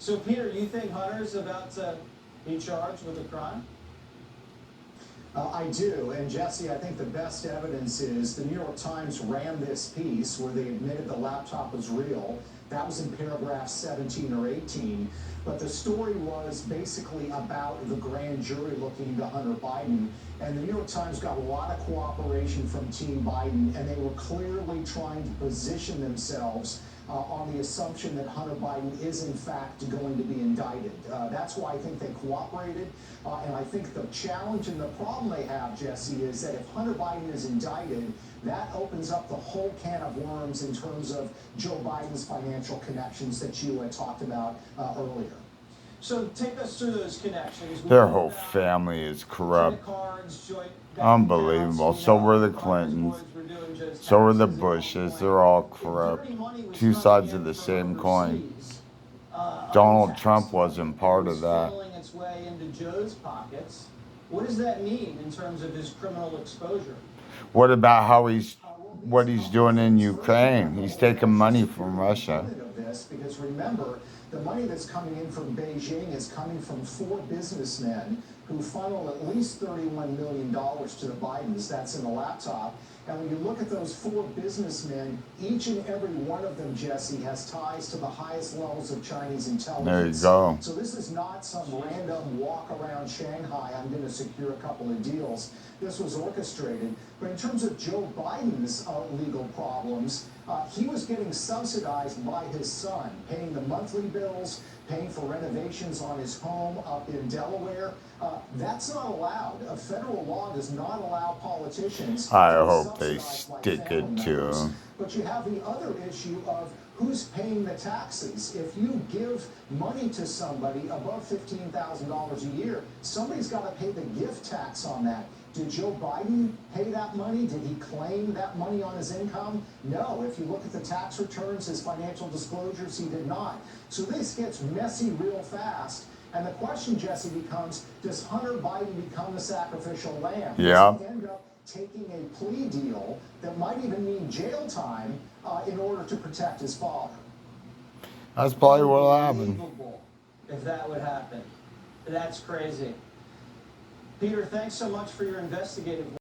So, Peter, you think Hunter's about to be charged with a crime? I do, and Jesse, I think the best evidence is the New York Times ran this piece where they admitted the laptop was real. That was in paragraph 17 or 18. But the story was basically about the grand jury looking into Hunter Biden. And the New York Times got a lot of cooperation from Team Biden, and they were clearly trying to position themselves on the assumption that Hunter Biden is in fact going to be indicted. That's why I think they cooperated. And I think the challenge and the problem they have, Jesse, is that if Hunter Biden is indicted, that opens up the whole can of worms in terms of Joe Biden's financial connections that you had talked about earlier. So take us through those connections. Their whole family is corrupt. Unbelievable. So were the Clintons. So were the Bushes. They're all corrupt. Two sides of the same coin. Donald Trump wasn't part of that. Its way into Joe's pockets. What does that mean in terms of his criminal exposure? What about what he's doing in Ukraine? He's taking money from Russia. Because remember, the money that's coming in from Beijing is coming from 4 businessmen who funnel at least $31 million to the Bidens. That's in the laptop. And when you look at those 4 businessmen, each and every one of them, Jesse, has ties to the highest levels of Chinese intelligence. There you go. So this is not some random walk around Shanghai, I'm going to secure a couple of deals. This was orchestrated. But in terms of Joe Biden's legal problems, he was getting subsidized by his son, paying the monthly bills, paying for renovations on his home up in Delaware. That's not allowed. A federal law does not allow politicians to I hope they subsidize stick it to him. But you have the other issue of who's paying the taxes. If you give money to somebody above $15,000 a year, somebody's got to pay the gift tax on that. Did Joe Biden pay that money? Did he claim that money on his income? No. If you look at the tax returns, his financial disclosures, he did not. So this gets messy real fast. And the question, Jesse, becomes, does Hunter Biden become the sacrificial lamb? Yeah. Does he end up taking a plea deal that might even mean jail time in order to protect his father? That's probably what'll happen. If that would happen. That's crazy. Peter, thanks so much for your investigative work.